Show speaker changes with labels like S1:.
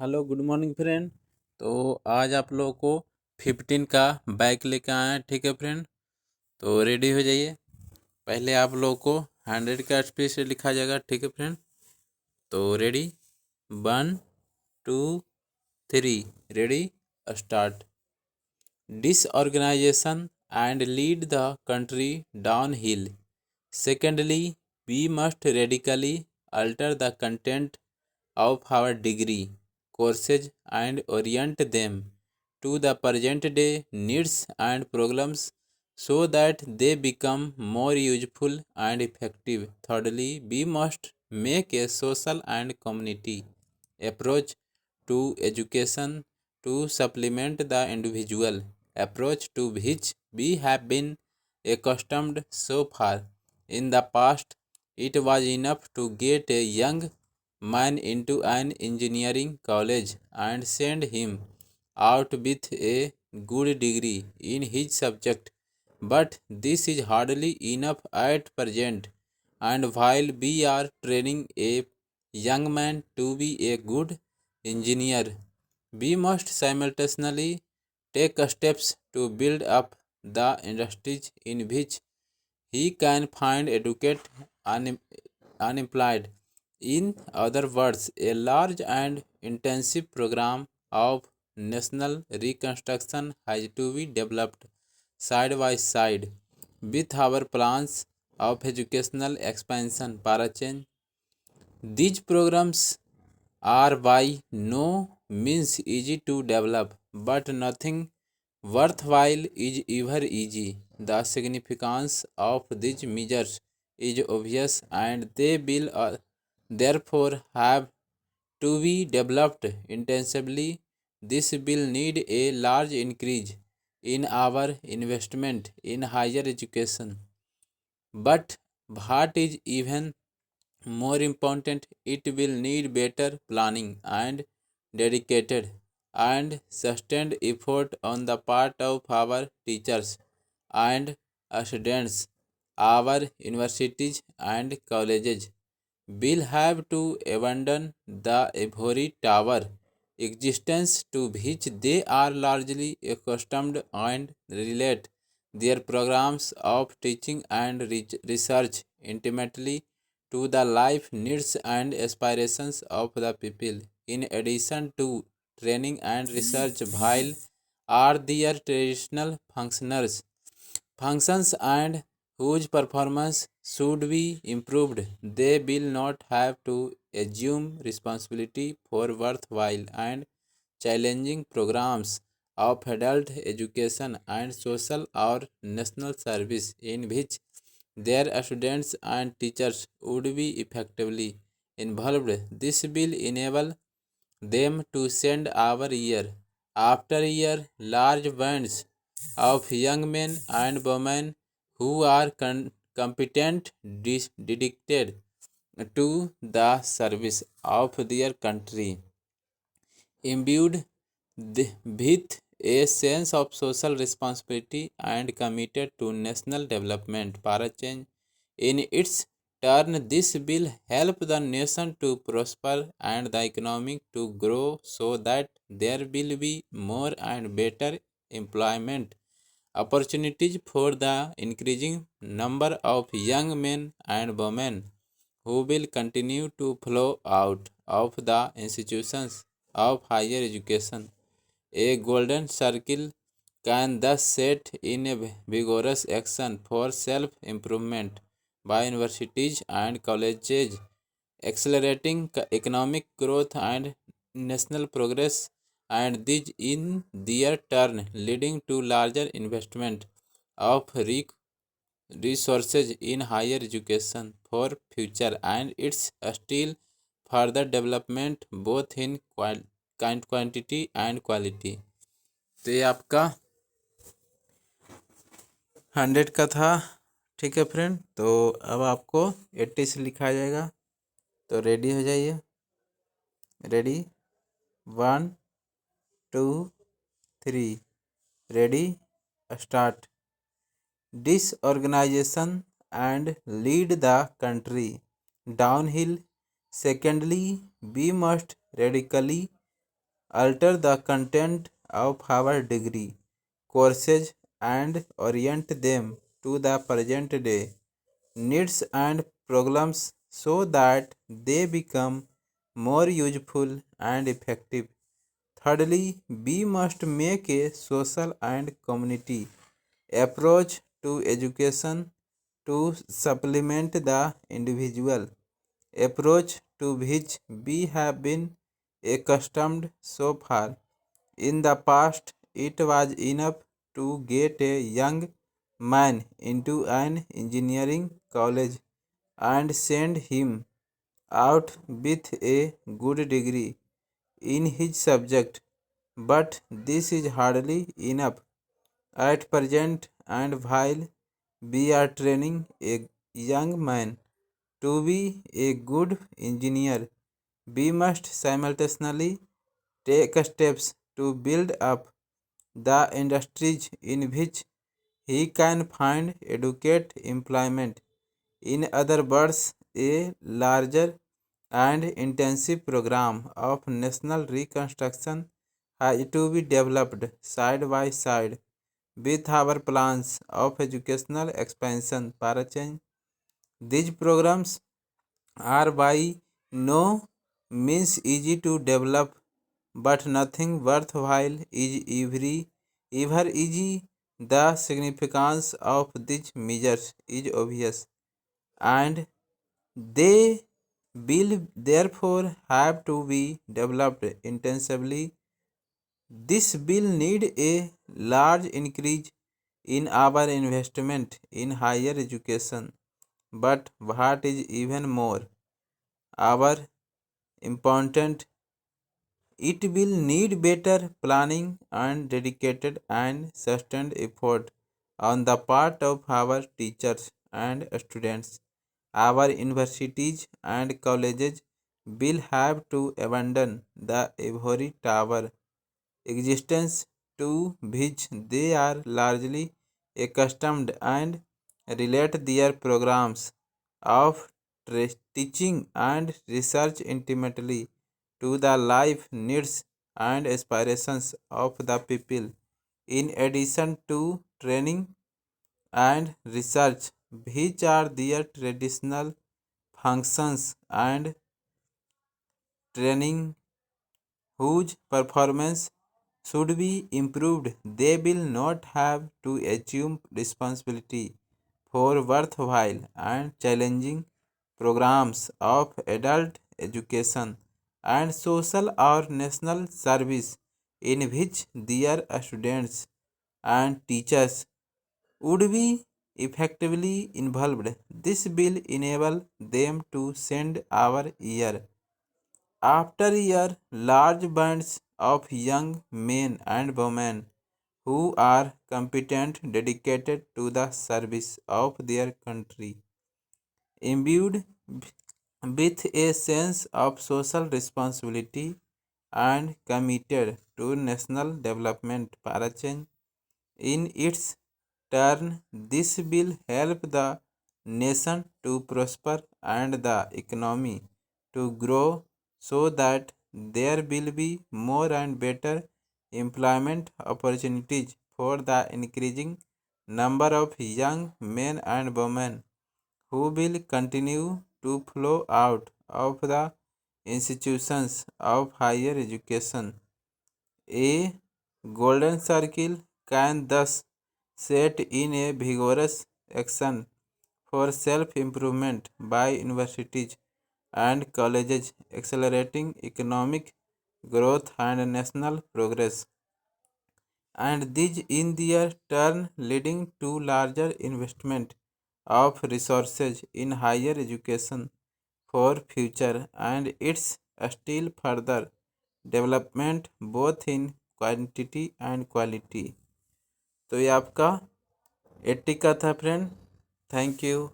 S1: Hello good morning friend. तो आज आप लोगों को 15 का बैक लेके आए हैं, ठीक है फ्रेंड। तो रेडी हो जाइए। पहले आप लोगों को 100 का स्पीड से लिखा जाएगा, ठीक है फ्रेंड। तो ready, 1 2 3, ready, start. Disorganization and lead the country downhill. Secondly, we must radically alter the content of our degree courses and orient them to the present day needs and problems so that they become more useful and effective. Thirdly, we must make a social and community approach to education to supplement the individual approach to which we have been accustomed so far. In the past, it was enough to get a young man into an engineering college and send him out with a good degree in his subject. But this is hardly enough at present, and while we are training a young man to be a good engineer, we must simultaneously take steps to build up the industries in which he can find educate unemployed. In other words, a large and intensive program of national reconstruction has to be developed side by side with our plans of educational expansion. Parachan, these programs are by no means easy to develop, but nothing worthwhile is ever easy. The significance of these measures is obvious, and they will therefore have to be developed intensively. This will need a large increase in our investment in higher education. But what is even more important, it will need better planning and dedicated and sustained effort on the part of our teachers and students. Our universities and colleges will have to abandon the ivory tower existence to which they are largely accustomed and relate their programs of teaching and research intimately to the life needs and aspirations of the people. In addition to training and research, while are their traditional functions and whose performance should be improved, they will not have to assume responsibility for worthwhile and challenging programs of adult education and social or national service in which their students and teachers would be effectively involved. This will enable them to send our year after year large bands of young men and women who are competent, dedicated to the service of their country, imbued with a sense of social responsibility and committed to national development. Para change, in its turn, this will help the nation to prosper and the economy to grow so that there will be more and better employment opportunities for the increasing number of young men and women who will continue to flow out of the institutions of higher education. A golden circle can thus set in a vigorous action for self improvement by universities and colleges, accelerating economic growth and national progress, and these in their turn leading to larger investment of resources in higher education for future and its still further development both in quantity and quality. तो ये आपका 100 का था, ठीक है friend. तो अब आपको 80 से लिखा जाएगा। तो रेडी हो जाइए। Ready, 1 2 3, ready, start. Disorganization and lead the country downhill. Secondly, we must radically alter the content of our degree courses and orient them to the present day needs and problems so that they become more useful and effective. Thirdly, we must make a social and community approach to education to supplement the individual approach to which we have been accustomed so far. In the past, it was enough to get a young man into an engineering college and send him out with a good degree in his subject, but this is hardly enough at present, and while we are training a young man to be a good engineer, we must simultaneously take steps to build up the industries in which he can find adequate employment. In other words, a larger and intensive program of national reconstruction has to be developed side by side with our plans of educational expansion. Parachan. These programs are by no means easy to develop, but nothing worthwhile is ever easy. The significance of these measures is obvious, and they will therefore have to be developed intensively. This will need a large increase in our investment in higher education, but what is even more our important, it will need better planning and dedicated and sustained effort on the part of our teachers and students. Our universities and colleges will have to abandon the ivory tower existence to which they are largely accustomed and relate their programs of teaching and research intimately to the life needs and aspirations of the people. In addition to training and research, which are their traditional functions, and training whose performance should be improved, they will not have to assume responsibility for worthwhile and challenging programs of adult education and social or national service in which their students and teachers would be effectively involved. This will enable them to send our year after year large bands of young men and women who are competent, dedicated to the service of their country, imbued with a sense of social responsibility and committed to national development. Parachan. In its turn, this will help the nation to prosper and the economy to grow so that there will be more and better employment opportunities for the increasing number of young men and women who will continue to flow out of the institutions of higher education. A golden circle can thus set in a vigorous action for self improvement by universities and colleges, accelerating economic growth and national progress, and these in their turn leading to larger investment of resources in higher education for future and its still further development both in quantity and quality. तो ये आपका 80 का था friend. Thank you.